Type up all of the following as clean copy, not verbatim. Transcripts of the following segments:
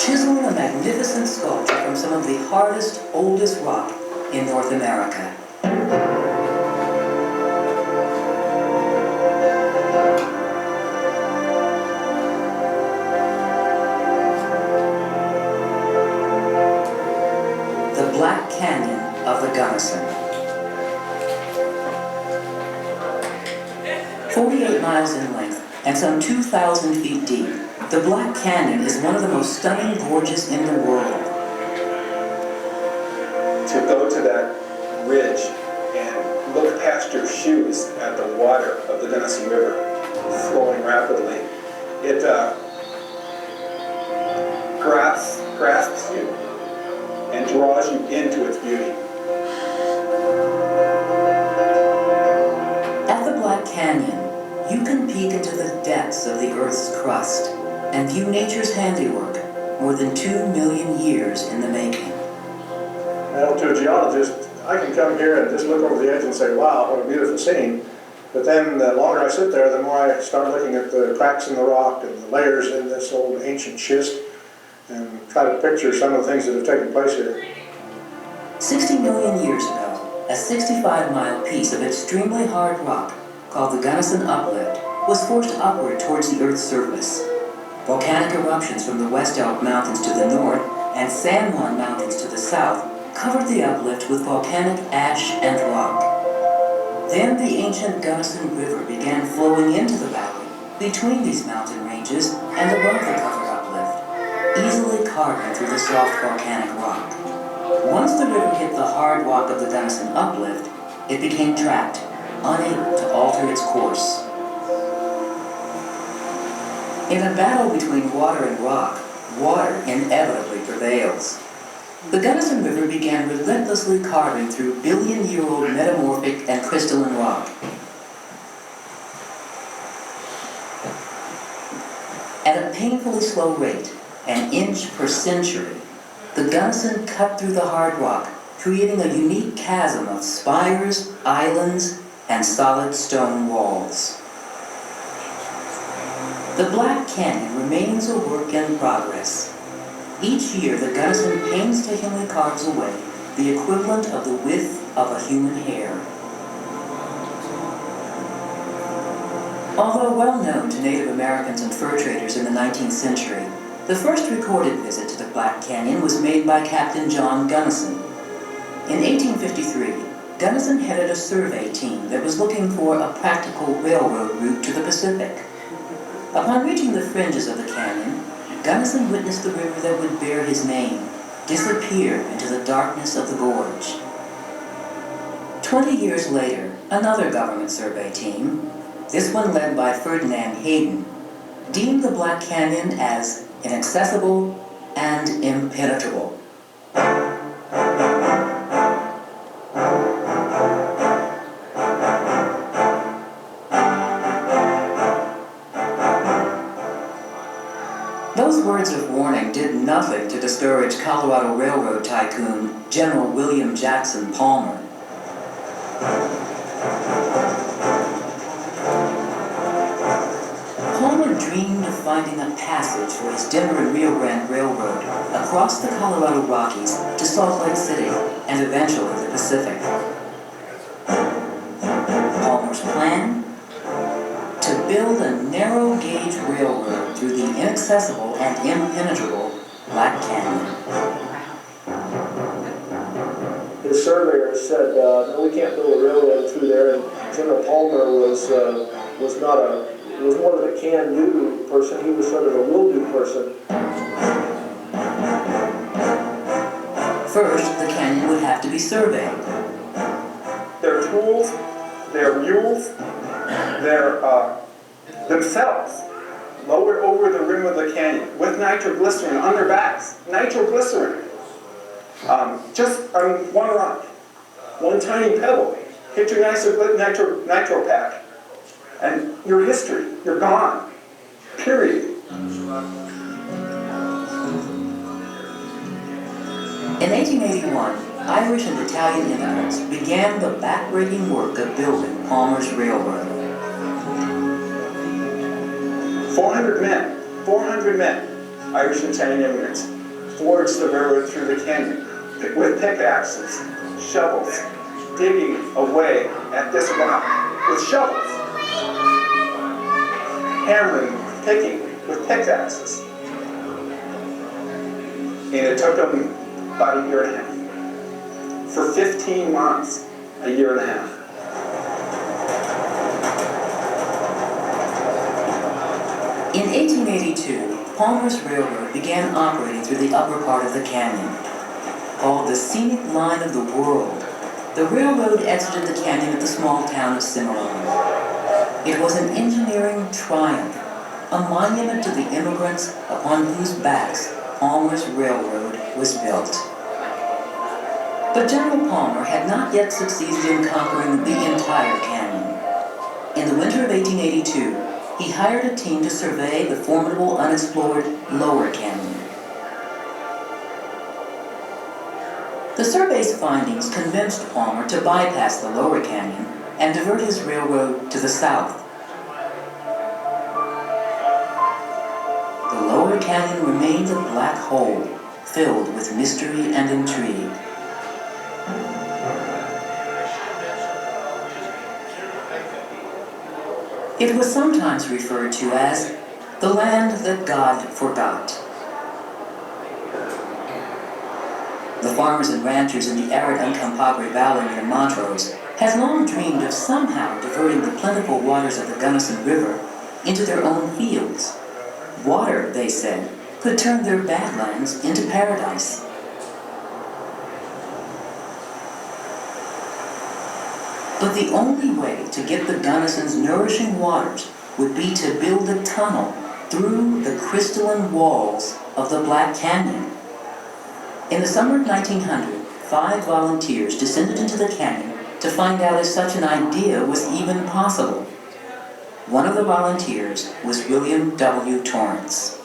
chiseling a magnificent sculpture from some of the hardest, oldest rock in North America. The Black Canyon of the Gunnison. 48 miles in length and some 2,000 feet deep, the Black Canyon is one of the most stunning gorges in the world. To go to that ridge and look past your shoes at the water of the Gunnison River flowing rapidly, it grasps you and draws you into its beauty. At the Black Canyon, you can peek into the depths of the Earth's crust and view nature's handiwork, more than 2 million years in the making. Now, to a geologist, I can come here and just look over the edge and say, wow, what a beautiful scene. But then the longer I sit there, the more I start looking at the cracks in the rock and the layers in this old ancient schist and try to picture some of the things that have taken place here. 60 million years ago, a 65-mile piece of extremely hard rock called the Gunnison Uplift was forced upward towards the Earth's surface. Volcanic eruptions from the West Elk Mountains to the north and San Juan Mountains to the south covered the uplift with volcanic ash and rock. Then the ancient Gunnison River began flowing into the valley between these mountain ranges and above the covered uplift, easily carving through the soft volcanic rock. Once the river hit the hard rock of the Gunnison Uplift, it became trapped, unable to alter its course. In a battle between water and rock, water inevitably prevails. The Gunnison River began relentlessly carving through billion-year-old metamorphic and crystalline rock. At a painfully slow rate, an inch per century, the Gunnison cut through the hard rock, creating a unique chasm of spires, islands, and solid stone walls. The Black Canyon remains a work in progress. Each year, the Gunnison painstakingly carves away the equivalent of the width of a human hair. Although well known to Native Americans and fur traders in the 19th century, the first recorded visit to the Black Canyon was made by Captain John Gunnison. In 1853, Gunnison headed a survey team that was looking for a practical railroad route to the Pacific. Upon reaching the fringes of the canyon, Gunnison witnessed the river that would bear his name disappear into the darkness of the gorge. 20 years later, another government survey team, this one led by Ferdinand Hayden, deemed the Black Canyon as inaccessible and impenetrable. Those words of warning did nothing to discourage Colorado Railroad tycoon General William Jackson Palmer. Palmer dreamed of finding a passage for his Denver and Rio Grande Railroad across the Colorado Rockies to Salt Lake City and eventually the Pacific. Palmer's plan? To build a narrow-gauge railroad through the inaccessible and impenetrable Black Canyon. His surveyor said, no, we can't build a railroad through there, and General Palmer was more than a can-do person. He was sort of a will-do person. First, the canyon would have to be surveyed. Their tools, their mules, their themselves lowered over the rim of the canyon with nitroglycerin on their backs. Nitroglycerin. Just on one rock, one tiny pebble. Hit your nitro pack, and your history, you're gone. Period. In 1881, Irish and Italian immigrants began the backbreaking work of building Palmer's Railroad. 400 men, Irish and Italian immigrants, forged the railroad through the canyon with pickaxes, shovels, digging away at this rock with shovels, hammering, picking with pickaxes. And it took them about a year and a half. For 15 months, a year and a half. In 1882, Palmer's Railroad began operating through the upper part of the canyon. Called the scenic line of the world, the railroad exited the canyon at the small town of Cimarron. It was an engineering triumph, a monument to the immigrants upon whose backs Palmer's Railroad was built. But General Palmer had not yet succeeded in conquering the entire canyon. In the winter of 1882, he hired a team to survey the formidable unexplored Lower Canyon. The survey's findings convinced Palmer to bypass the Lower Canyon and divert his railroad to the south. The Lower Canyon remained a black hole, filled with mystery and intrigue. It was sometimes referred to as the land that God forgot. The farmers and ranchers in the arid Uncompahgre Valley near Montrose had long dreamed of somehow diverting the plentiful waters of the Gunnison River into their own fields. Water, they said, could turn their badlands into paradise. But the only way to get the Gunnison's nourishing waters would be to build a tunnel through the crystalline walls of the Black Canyon. In the summer of 1900, 5 volunteers descended into the canyon to find out if such an idea was even possible. One of the volunteers was William W. Torrance.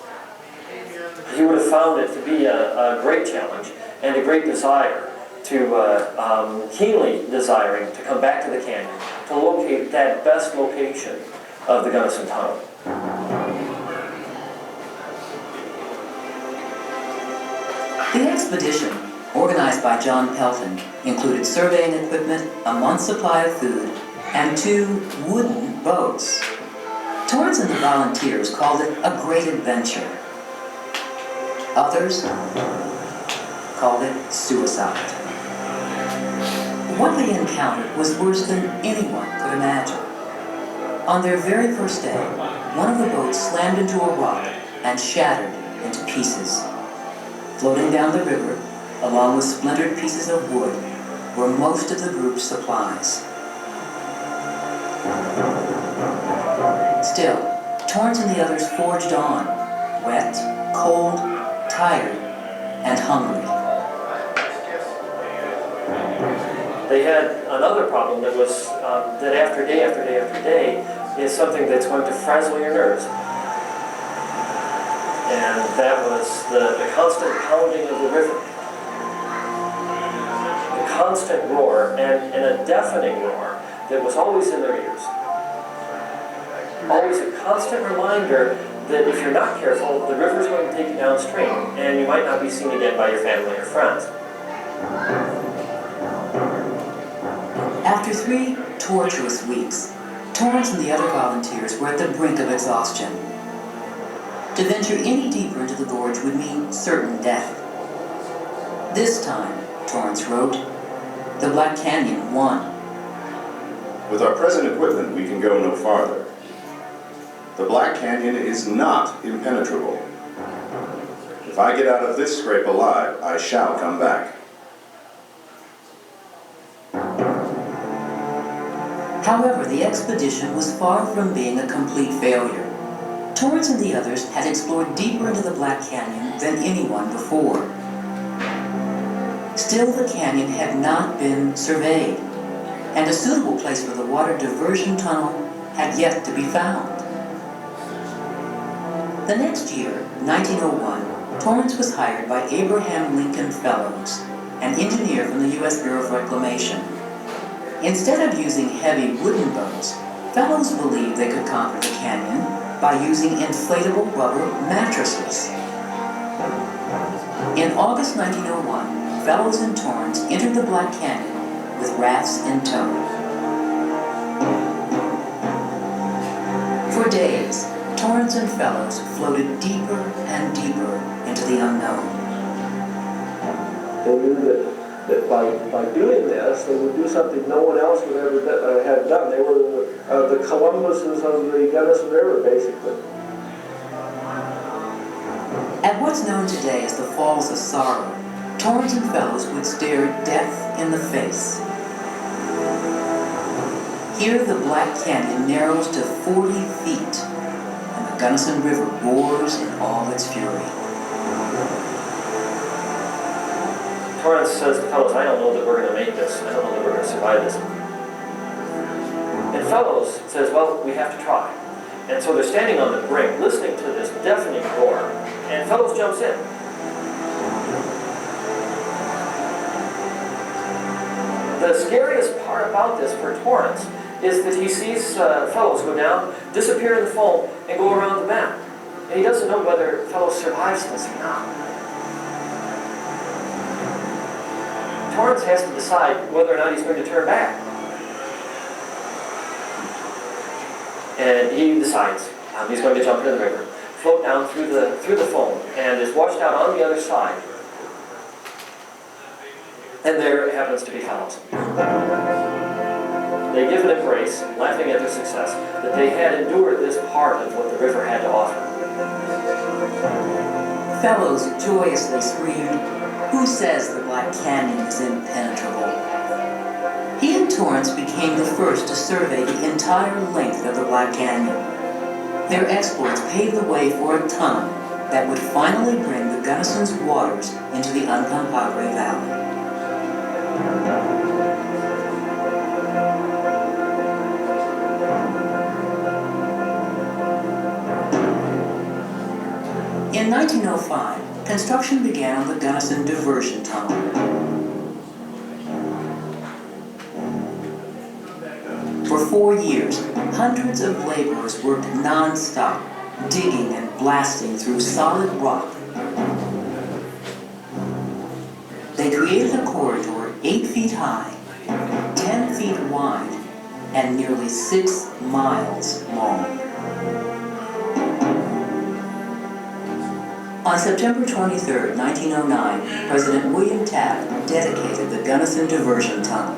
He would have found it to be a great challenge and a great desire to keenly desiring to come back to the canyon, to locate that best location of the Gunnison Tunnel. The expedition, organized by John Pelton, included surveying equipment, a month's supply of food, and 2 wooden boats. Torrance and the volunteers called it a great adventure. Others called it suicide. What they encountered was worse than anyone could imagine. On their very first day, one of the boats slammed into a rock and shattered into pieces. Floating down the river, along with splintered pieces of wood, were most of the group's supplies. Still, Torrance and the others forged on, wet, cold, tired, and hungry. They had another problem that was that after day after day after day is something that's going to frazzle your nerves. And that was the constant pounding of the river. The constant roar and a deafening roar that was always in their ears. Always a constant reminder that if you're not careful, the river's going to take you downstream and you might not be seen again by your family or friends. After 3 tortuous weeks, Torrance and the other volunteers were at the brink of exhaustion. To venture any deeper into the gorge would mean certain death. This time, Torrance wrote, the Black Canyon won. With our present equipment, we can go no farther. The Black Canyon is not impenetrable. If I get out of this scrape alive, I shall come back. However, the expedition was far from being a complete failure. Torrance and the others had explored deeper into the Black Canyon than anyone before. Still, the canyon had not been surveyed, and a suitable place for the water diversion tunnel had yet to be found. The next year, 1901, Torrance was hired by Abraham Lincoln Fellows, an engineer from the U.S. Bureau of Reclamation. Instead of using heavy wooden boats, Fellows believed they could conquer the canyon by using inflatable rubber mattresses. In August 1901, Fellows and Torrance entered the Black Canyon with rafts in tow. For days, Torrance and Fellows floated deeper and deeper into the unknown. They knew that by doing this, they would do something no one else would ever have done. They were the Columbuses of the Gunnison River, basically. At what's known today as the Falls of Sorrow, Torrance and Fellows would stare death in the face. Here the Black Canyon narrows to 40 feet, and the Gunnison River roars in all its fury. Torrance says to Fellows, I don't know that we're going to make this. I don't know that we're going to survive this. And Fellows says, well, we have to try. And so they're standing on the brink, listening to this deafening roar, and Fellows jumps in. The scariest part about this for Torrance is that he sees Fellows go down, disappear in the foam, and go around the bend. And he doesn't know whether Fellows survives this or not. Torrance has to decide whether or not he's going to turn back. And he decides he's going to jump into the river, float down through the foam, and is washed out on the other side. And there happens to be Fellows. They give an embrace, laughing at their success, that they had endured this part of what the river had to offer. Fellows joyously screamed, "Who says the Black Canyon is impenetrable?" He and Torrance became the first to survey the entire length of the Black Canyon. Their exploits paved the way for a tunnel that would finally bring the Gunnison's waters into the Uncompahgre Valley. In 1905, construction began on the Gunnison Diversion Tunnel. For 4 years, hundreds of laborers worked non-stop, digging and blasting through solid rock. They created a corridor 8 feet high, 10 feet wide, and nearly 6 miles long. On September 23, 1909, President William Taft dedicated the Gunnison Diversion Tunnel.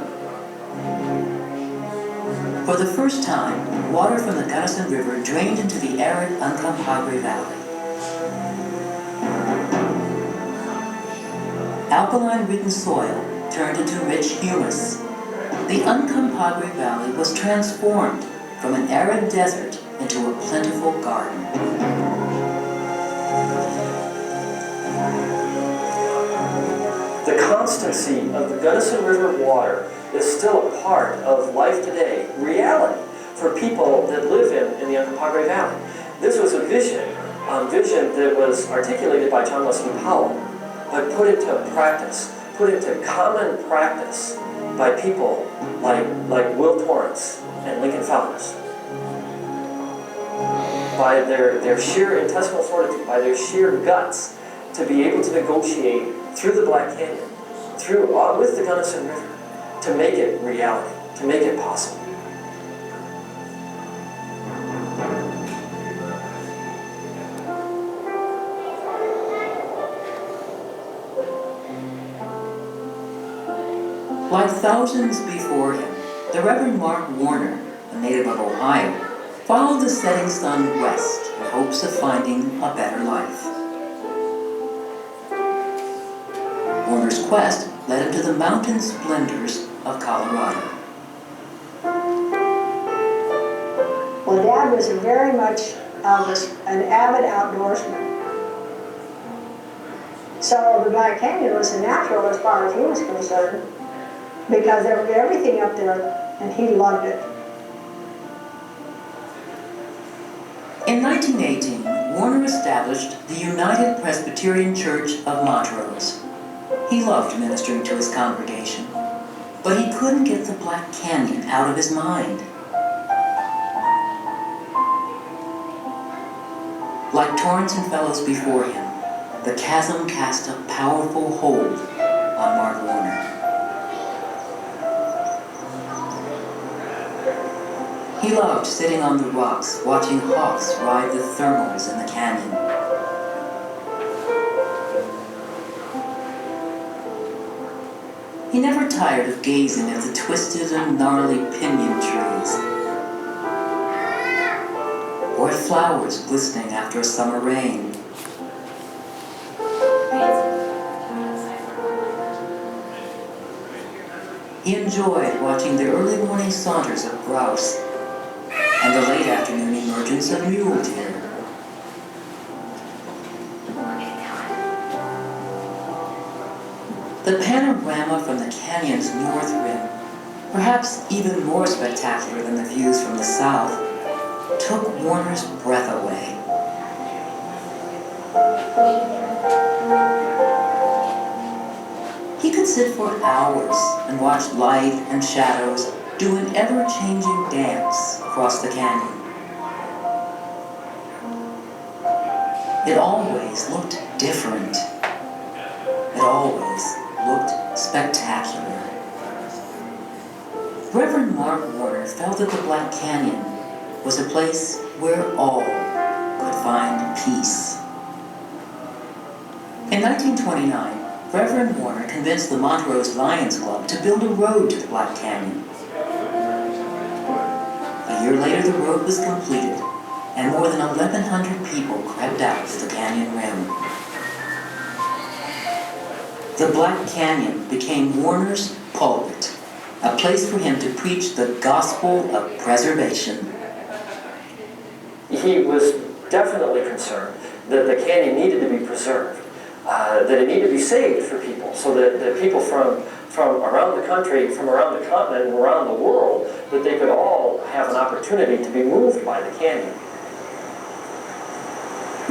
For the first time, water from the Gunnison River drained into the arid Uncompahgre Valley. Alkaline-ridden soil turned into rich humus. The Uncompahgre Valley was transformed from an arid desert into a plentiful garden. The constancy of the Gunnison River water is still a part of life today, reality for people that live in the Uncompahgre Valley. This was a vision that was articulated by John Wesley Powell, but put into practice, put into common practice by people like Will Torrance and Lincoln Fellows. By their sheer intestinal fortitude, by their sheer guts, to be able to negotiate through the Black Canyon, with the Gunnison River, to make it reality, to make it possible. Like thousands before him, the Reverend Mark Warner, a native of Ohio, followed the setting sun west in hopes of finding a better life. Warner's quest led him to the mountain splendors of Colorado. Well, Dad was very much an avid outdoorsman. So the Black Canyon was a natural as far as he was concerned, because there was everything up there, and he loved it. In 1918, Warner established the United Presbyterian Church of Montrose. He loved ministering to his congregation, but he couldn't get the Black Canyon out of his mind. Like Torrance and Fellows before him, the chasm cast a powerful hold on Mark Warner. He loved sitting on the rocks, watching hawks ride the thermals in the canyon. He never tired of gazing at the twisted and gnarly pinyon trees, or at flowers glistening after a summer rain. He enjoyed watching the early morning saunters of grouse and the late afternoon emergence of mule deer. The panorama from the canyon's north rim, perhaps even more spectacular than the views from the south, took Warner's breath away. He could sit for hours and watch light and shadows do an ever-changing dance across the canyon. It always looked different. It always looked spectacular. Reverend Mark Warner felt that the Black Canyon was a place where all could find peace. In 1929, Reverend Warner convinced the Montrose Lions Club to build a road to the Black Canyon. A year later, the road was completed, and more than 1,100 people crept out to the canyon rim. The Black Canyon became Warner's pulpit, a place for him to preach the gospel of preservation. He was definitely concerned that the canyon needed to be preserved, that it needed to be saved for people, so that people from around the country, from around the continent, and around the world, that they could all have an opportunity to be moved by the canyon.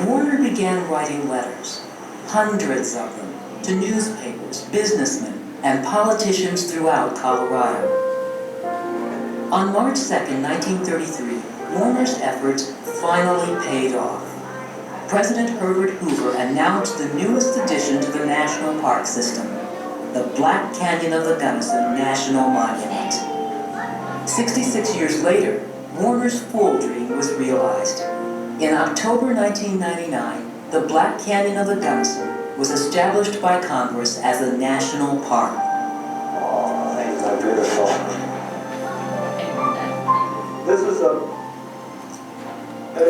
Warner began writing letters, hundreds of them, to newspapers, businessmen, and politicians throughout Colorado. On March 2nd, 1933, Warner's efforts finally paid off. President Herbert Hoover announced the newest addition to the national park system, the Black Canyon of the Gunnison National Monument. 66 years later, Warner's full dream was realized. In October 1999, the Black Canyon of the Gunnison was established by Congress as a national park. Oh, ain't that beautiful. This is an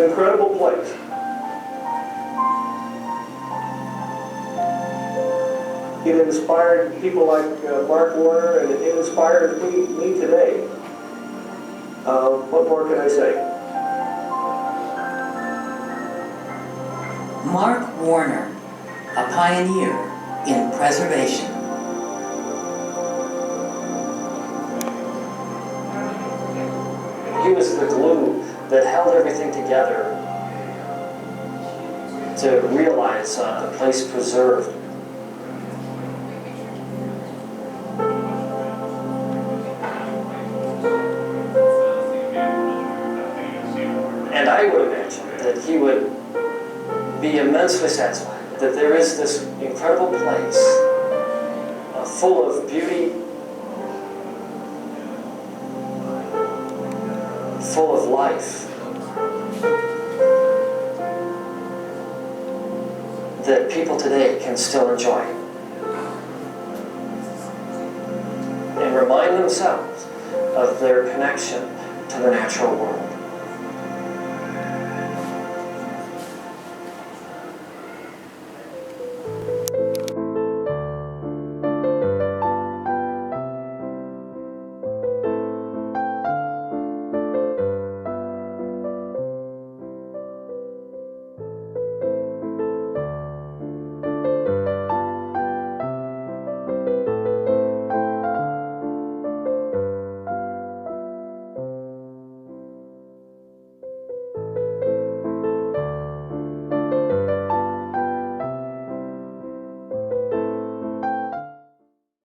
incredible place. It inspired people like Mark Warner, and it inspired me today. What more can I say? Mark Warner, a pioneer in preservation. He was the glue that held everything together to realize the place preserved. And I would imagine that he would be immensely satisfied that there is this incredible place full of beauty, full of life, that people today can still enjoy and remind themselves of their connection to the natural world.